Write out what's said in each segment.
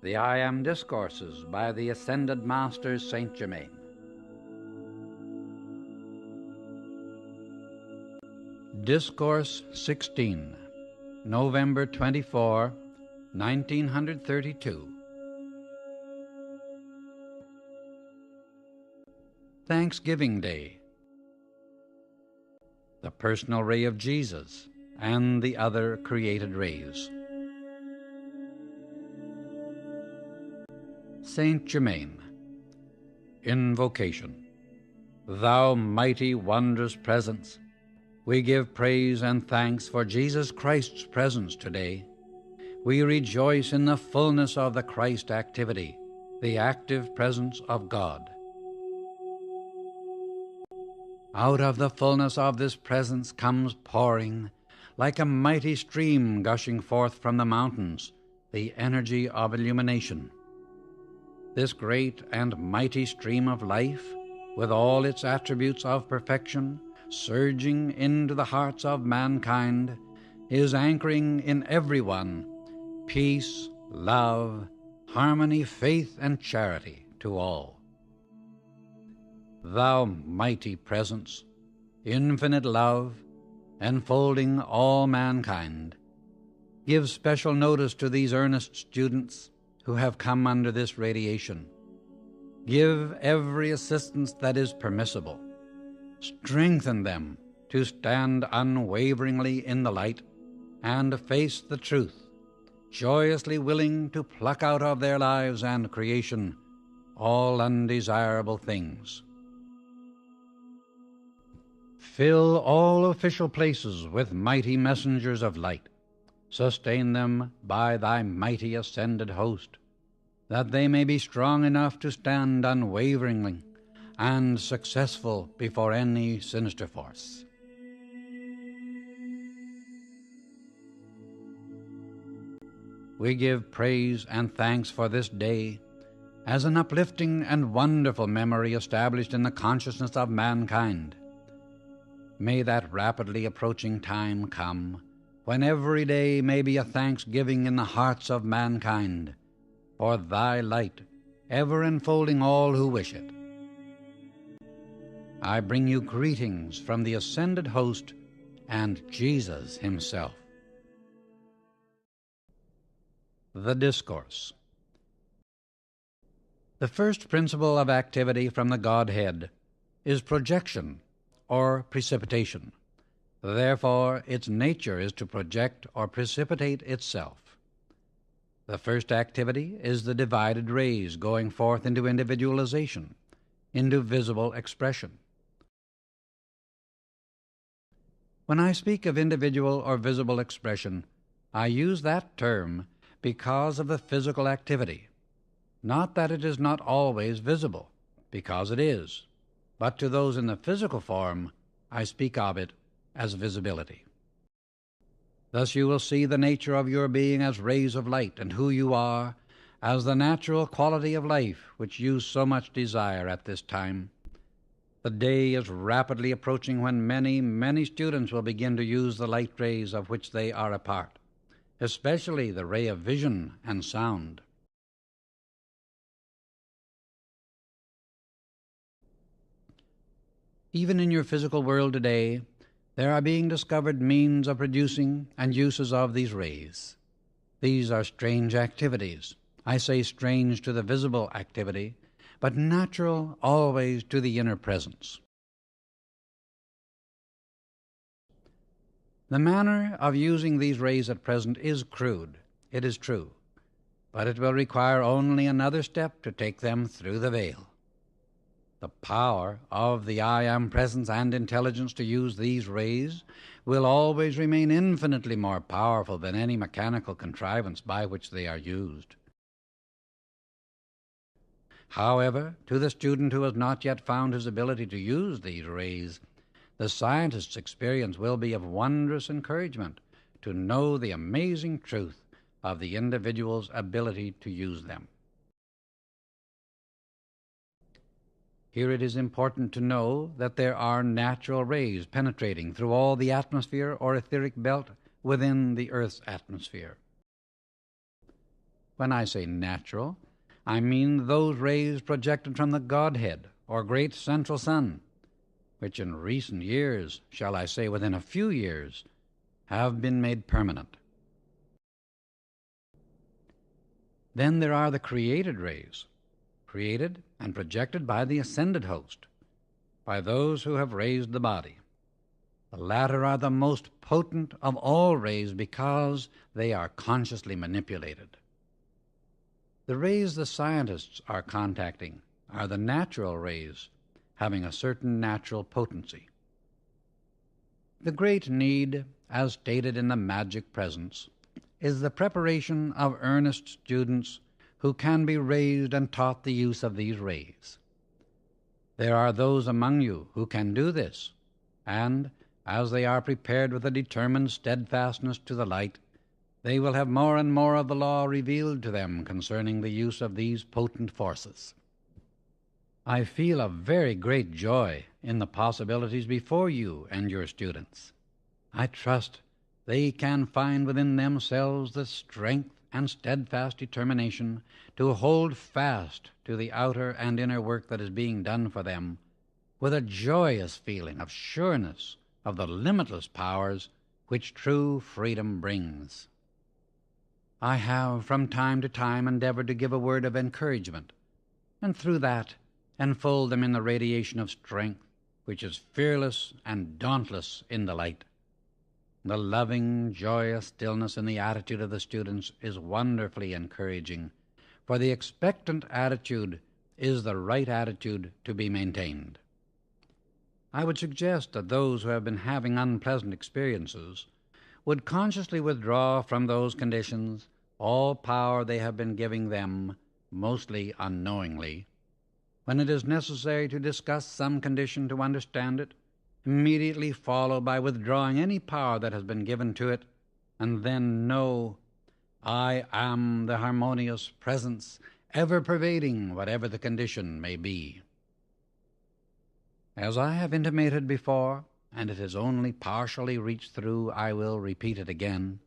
The I Am Discourses by the Ascended Master Saint Germain. Discourse 16, November 24, 1932. Thanksgiving Day. The personal ray of Jesus and the other created rays. Saint Germain. Invocation. Thou mighty, wondrous presence, we give praise and thanks for Jesus Christ's presence today. We rejoice in the fullness of the Christ activity, the active presence of God. Out of the fullness of this presence comes pouring, like a mighty stream gushing forth from the mountains, the energy of illumination. This great and mighty stream of life, with all its attributes of perfection, surging into the hearts of mankind, is anchoring in everyone peace, love, harmony, faith, and charity to all. Thou mighty presence, infinite love, enfolding all mankind, give special notice to these earnest students who have come under this radiation. Give every assistance that is permissible. Strengthen them to stand unwaveringly in the light and face the truth, joyously willing to pluck out of their lives and creation all undesirable things. Fill all official places with mighty messengers of light. Sustain them by thy mighty ascended host, that they may be strong enough to stand unwaveringly and successful before any sinister force. We give praise and thanks for this day as an uplifting and wonderful memory established in the consciousness of mankind. May that rapidly approaching time come when every day may be a thanksgiving in the hearts of mankind for thy light, ever enfolding all who wish it. I bring you greetings from the ascended host and Jesus himself. The Discourse. The first principle of activity from the Godhead is projection or precipitation. Therefore, its nature is to project or precipitate itself. The first activity is the divided rays going forth into individualization, into visible expression. When I speak of individual or visible expression, I use that term because of the physical activity. Not that it is not always visible, because it is, but to those in the physical form, I speak of it as visibility. Thus you will see the nature of your being as rays of light, and who you are as the natural quality of life which you so much desire at this time. The day is rapidly approaching when many, many students will begin to use the light rays of which they are a part, especially the ray of vision and sound. Even in your physical world today, there are being discovered means of producing and uses of these rays. These are strange activities. I say strange to the visible activity, but natural always to the inner presence. The manner of using these rays at present is crude, it is true, but it will require only another step to take them through the veil. The power of the I Am presence and intelligence to use these rays will always remain infinitely more powerful than any mechanical contrivance by which they are used. However, to the student who has not yet found his ability to use these rays, the scientist's experience will be of wondrous encouragement to know the amazing truth of the individual's ability to use them. Here it is important to know that there are natural rays penetrating through all the atmosphere or etheric belt within the Earth's atmosphere. When I say natural, I mean those rays projected from the Godhead, or great central sun, which in recent years, shall I say within a few years, have been made permanent. Then there are the created rays, created and projected by the ascended host, by those who have raised the body. The latter are the most potent of all rays because they are consciously manipulated. The rays the scientists are contacting are the natural rays, having a certain natural potency. The great need, as stated in the Magic Presence, is the preparation of earnest students who can be raised and taught the use of these rays. There are those among you who can do this, and as they are prepared with a determined steadfastness to the light, they will have more and more of the law revealed to them concerning the use of these potent forces. I feel a very great joy in the possibilities before you and your students. I trust they can find within themselves the strength and steadfast determination to hold fast to the outer and inner work that is being done for them, with a joyous feeling of sureness of the limitless powers which true freedom brings. I have from time to time endeavored to give a word of encouragement, and through that enfold them in the radiation of strength which is fearless and dauntless in the light. The loving, joyous stillness in the attitude of the students is wonderfully encouraging, for the expectant attitude is the right attitude to be maintained. I would suggest that those who have been having unpleasant experiences would consciously withdraw from those conditions all power they have been giving them, mostly unknowingly. When it is necessary to discuss some condition to understand it, immediately follow by withdrawing any power that has been given to it, and then know, I am the harmonious presence, ever pervading whatever the condition may be. As I have intimated before, and it has only partially reached through, I will repeat it again.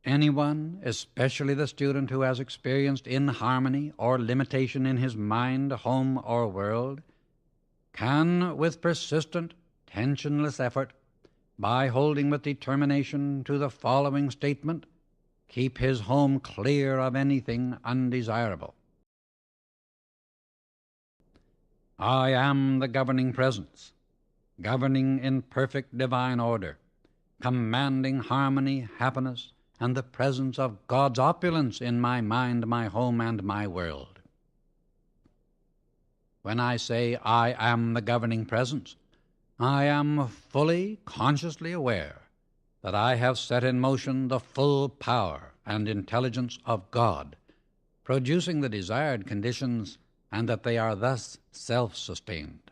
Anyone, especially the student who has experienced inharmony or limitation in his mind, home, or world, can, with persistent, tensionless effort, by holding with determination to the following statement, keep his home clear of anything undesirable. I am the governing presence, governing in perfect divine order, commanding harmony, happiness, and the presence of God's opulence in my mind, my home, and my world. When I say I am the governing presence, I am fully, consciously aware that I have set in motion the full power and intelligence of God, producing the desired conditions, and that they are thus self-sustained.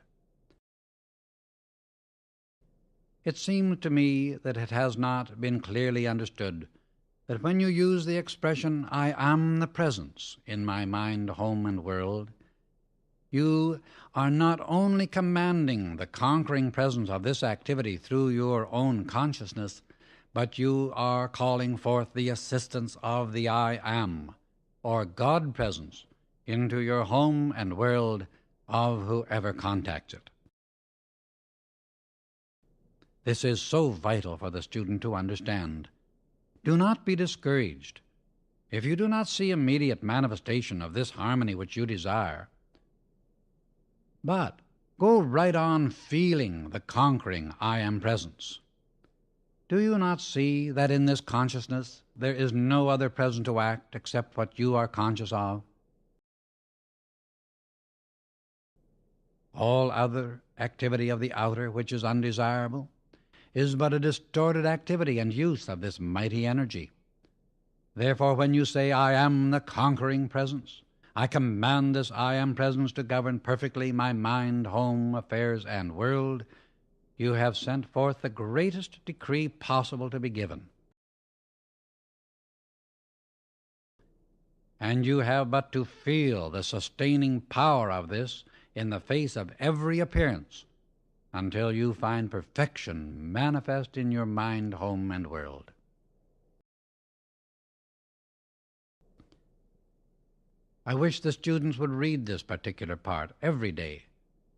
It seems to me that it has not been clearly understood that when you use the expression, I am the presence in my mind, home, and world, you are not only commanding the conquering presence of this activity through your own consciousness, but you are calling forth the assistance of the I am, or God presence, into your home and world of whoever contacts it. This is so vital for the student to understand. Do not be discouraged. If you do not see immediate manifestation of this harmony which you desire, but go right on feeling the conquering I am presence. Do you not see that in this consciousness there is no other presence to act except what you are conscious of? All other activity of the outer which is undesirable is but a distorted activity and use of this mighty energy. Therefore, when you say, I am the conquering presence, I command this I am presence to govern perfectly my mind, home, affairs, and world, you have sent forth the greatest decree possible to be given. And you have but to feel the sustaining power of this in the face of every appearance, until you find perfection manifest in your mind, home, and world. I wish the students would read this particular part every day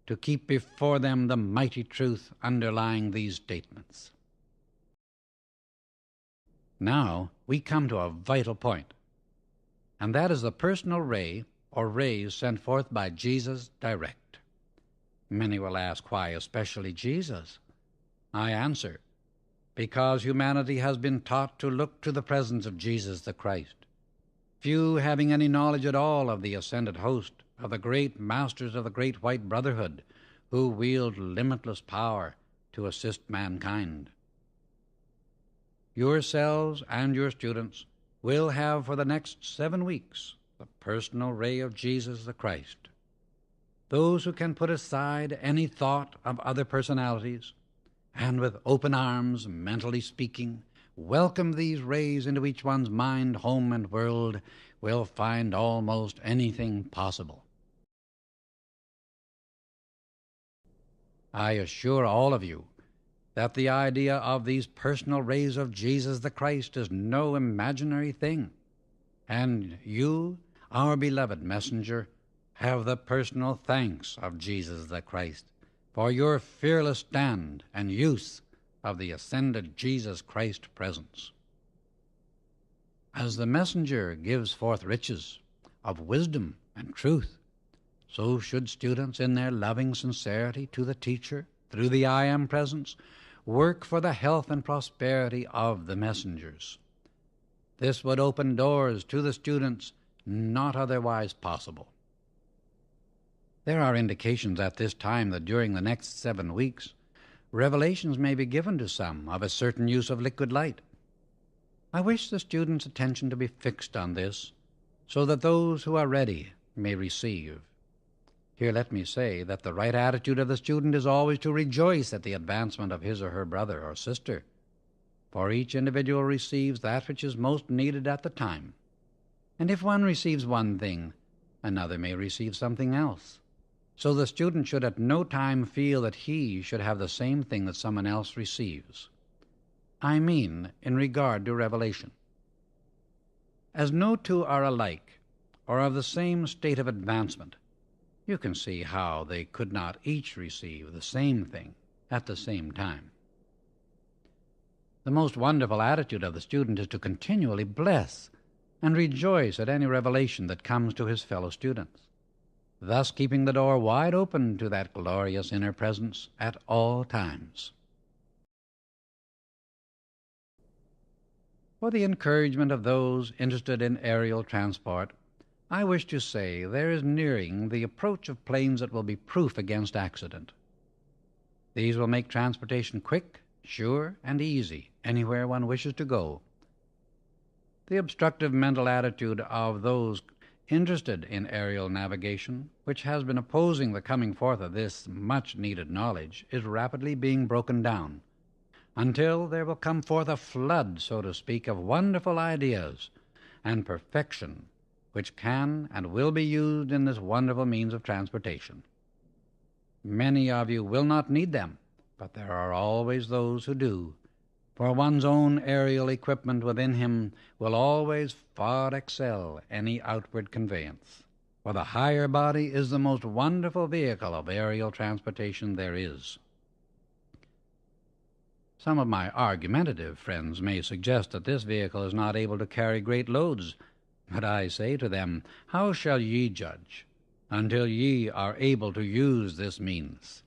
to keep before them the mighty truth underlying these statements. Now we come to a vital point, and that is the personal ray or rays sent forth by Jesus direct. Many will ask, why especially Jesus? I answer, because humanity has been taught to look to the presence of Jesus the Christ, few having any knowledge at all of the ascended host, of the great masters of the great white brotherhood, who wield limitless power to assist mankind. Yourselves and your students will have for the next 7 weeks the personal ray of Jesus the Christ. Those who can put aside any thought of other personalities, and with open arms, mentally speaking, welcome these rays into each one's mind, home, and world, will find almost anything possible. I assure all of you that the idea of these personal rays of Jesus the Christ is no imaginary thing, and you, our beloved messenger, have the personal thanks of Jesus the Christ for your fearless stand and use of the ascended Jesus Christ presence. As the messenger gives forth riches of wisdom and truth, so should students in their loving sincerity to the teacher through the I Am presence work for the health and prosperity of the messengers. This would open doors to the students not otherwise possible. There are indications at this time that during the next 7 weeks, revelations may be given to some of a certain use of liquid light. I wish the students' attention to be fixed on this, so that those who are ready may receive. Here let me say that the right attitude of the student is always to rejoice at the advancement of his or her brother or sister, for each individual receives that which is most needed at the time. And if one receives one thing, another may receive something else. So the student should at no time feel that he should have the same thing that someone else receives. I mean in regard to revelation. As no two are alike or of the same state of advancement, you can see how they could not each receive the same thing at the same time. The most wonderful attitude of the student is to continually bless and rejoice at any revelation that comes to his fellow students, thus keeping the door wide open to that glorious inner presence at all times. For the encouragement of those interested in aerial transport, I wish to say there is nearing the approach of planes that will be proof against accident. These will make transportation quick, sure, and easy anywhere one wishes to go. The obstructive mental attitude of those interested in aerial navigation, which has been opposing the coming forth of this much-needed knowledge, is rapidly being broken down, until there will come forth a flood, so to speak, of wonderful ideas and perfection, which can and will be used in this wonderful means of transportation. Many of you will not need them, but there are always those who do, for one's own aerial equipment within him will always far excel any outward conveyance, for the higher body is the most wonderful vehicle of aerial transportation there is. Some of my argumentative friends may suggest that this vehicle is not able to carry great loads, but I say to them, how shall ye judge until ye are able to use this means?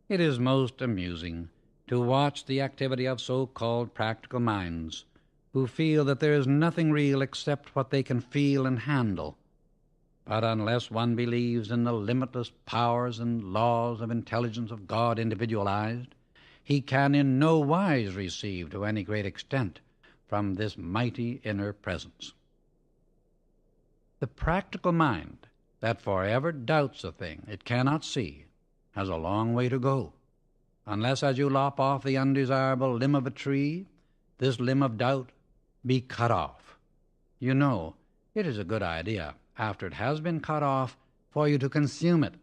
It is most amusing to watch the activity of so-called practical minds who feel that there is nothing real except what they can feel and handle. But unless one believes in the limitless powers and laws of intelligence of God individualized, he can in no wise receive to any great extent from this mighty inner presence. The practical mind that forever doubts a thing it cannot see has a long way to go, unless as you lop off the undesirable limb of a tree, this limb of doubt be cut off. You know, it is a good idea, after it has been cut off, for you to consume it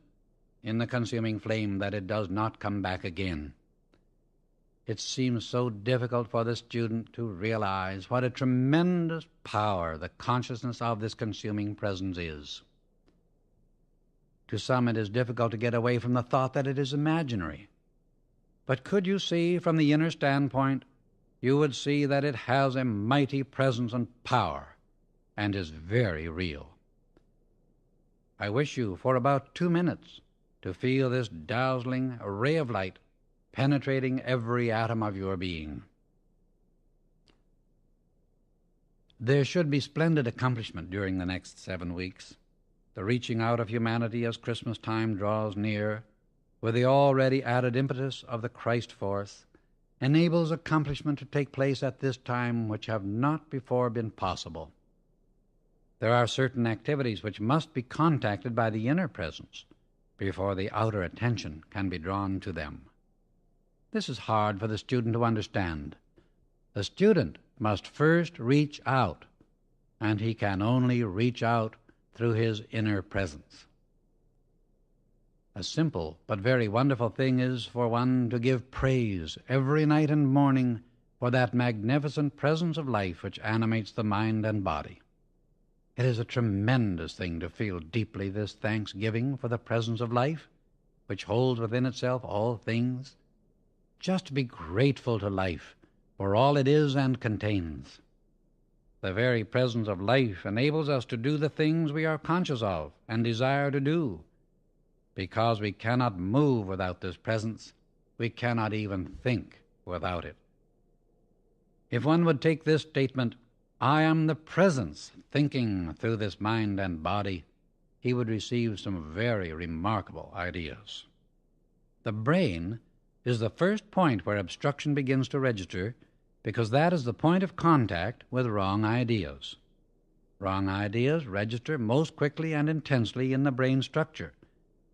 in the consuming flame, that it does not come back again. It seems so difficult for the student to realize what a tremendous power the consciousness of this consuming presence is. To some it is difficult to get away from the thought that it is imaginary. But could you see from the inner standpoint, you would see that it has a mighty presence and power, and is very real. I wish you for about 2 minutes to feel this dazzling ray of light penetrating every atom of your being. There should be splendid accomplishment during the next 7 weeks. The reaching out of humanity as Christmas time draws near, with the already added impetus of the Christ force, enables accomplishment to take place at this time which have not before been possible. There are certain activities which must be contacted by the inner presence before the outer attention can be drawn to them. This is hard for the student to understand. The student must first reach out, and he can only reach out through his inner presence. A simple but very wonderful thing is for one to give praise every night and morning for that magnificent presence of life which animates the mind and body. It is a tremendous thing to feel deeply this thanksgiving for the presence of life, which holds within itself all things. Just to be grateful to life for all it is and contains. The very presence of life enables us to do the things we are conscious of and desire to do. Because we cannot move without this presence, we cannot even think without it. If one would take this statement, "I am the presence thinking through this mind and body," he would receive some very remarkable ideas. The brain is the first point where obstruction begins to register, because that is the point of contact with wrong ideas. Wrong ideas register most quickly and intensely in the brain structure,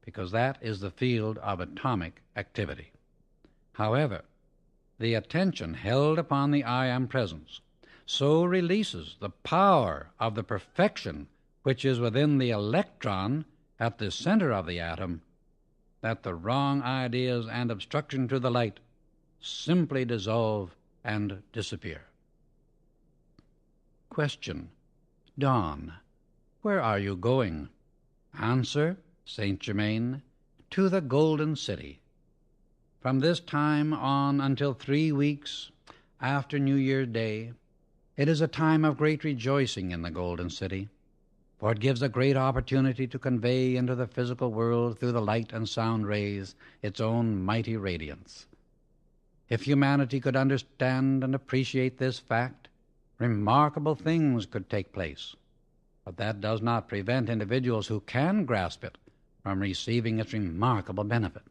because that is the field of atomic activity. However, the attention held upon the I am presence so releases the power of the perfection which is within the electron at the center of the atom, that the wrong ideas and obstruction to the light simply dissolve and disappear. Question. Dawn. Where are you going? Answer. Saint Germain. To the Golden City. From this time on until 3 weeks after New Year's Day, it is a time of great rejoicing in the Golden City, for it gives a great opportunity to convey into the physical world through the light and sound rays its own mighty radiance. If humanity could understand and appreciate this fact, remarkable things could take place. But that does not prevent individuals who can grasp it from receiving its remarkable benefit.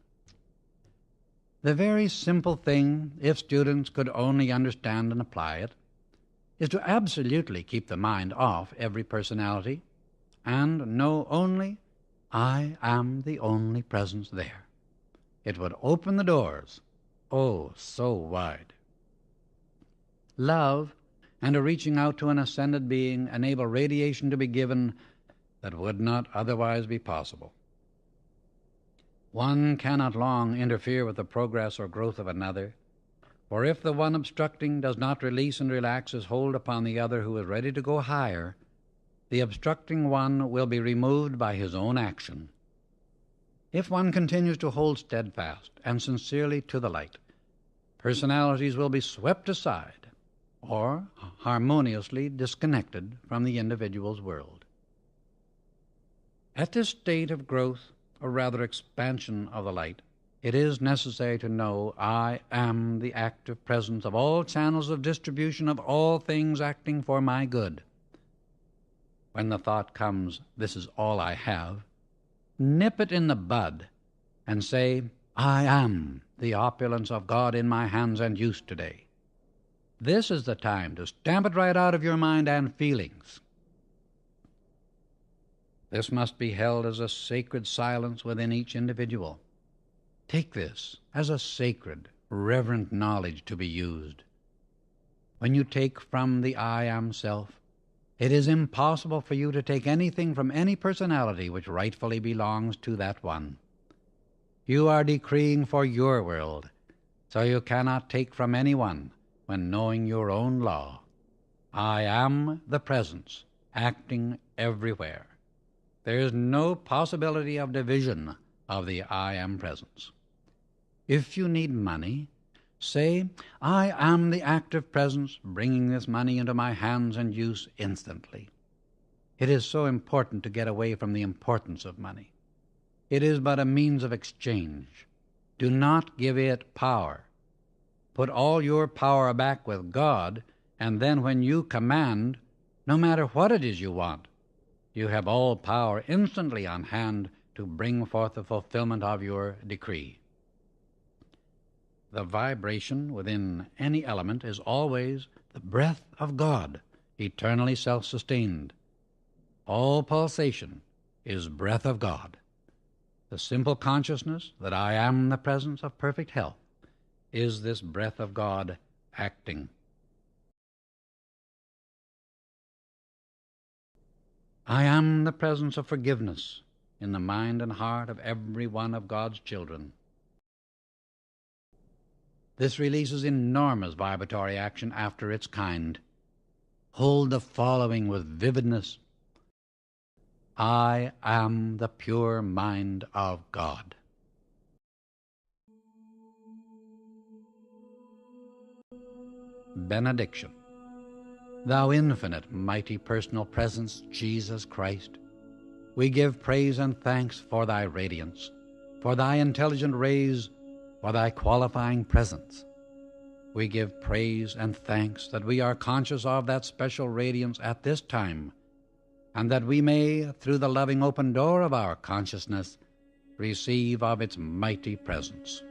The very simple thing, if students could only understand and apply it, is to absolutely keep the mind off every personality and know only, I am the only presence there. It would open the doors, oh, so wide. Love and a reaching out to an ascended being enable radiation to be given that would not otherwise be possible. One cannot long interfere with the progress or growth of another, for if the one obstructing does not release and relax his hold upon the other who is ready to go higher, the obstructing one will be removed by his own action. If one continues to hold steadfast and sincerely to the light, personalities will be swept aside or harmoniously disconnected from the individual's world. At this state of growth, or rather expansion of the light, it is necessary to know I am the active presence of all channels of distribution of all things acting for my good. When the thought comes, this is all I have, nip it in the bud and say, I am the opulence of God in my hands and use today. This is the time to stamp it right out of your mind and feelings. This must be held as a sacred silence within each individual. Take this as a sacred, reverent knowledge to be used. When you take from the I am self, it is impossible for you to take anything from any personality which rightfully belongs to that one. You are decreeing for your world, so you cannot take from anyone when knowing your own law. I am the presence, acting everywhere. There is no possibility of division of the I am presence. If you need money, say, I am the active presence, bringing this money into my hands and use instantly. It is so important to get away from the importance of money. It is but a means of exchange. Do not give it power. Put all your power back with God, and then when you command, no matter what it is you want, you have all power instantly on hand to bring forth the fulfillment of your decree. The vibration within any element is always the breath of God, eternally self-sustained. All pulsation is breath of God. The simple consciousness that I am the presence of perfect health is this breath of God acting. I am the presence of forgiveness in the mind and heart of every one of God's children. This releases enormous vibratory action after its kind. Hold the following with vividness. I am the pure mind of God. Benediction. Thou infinite, mighty personal presence, Jesus Christ, we give praise and thanks for thy radiance, for thy intelligent rays, for thy qualifying presence. We give praise and thanks that we are conscious of that special radiance at this time, and that we may, through the loving open door of our consciousness, receive of its mighty presence.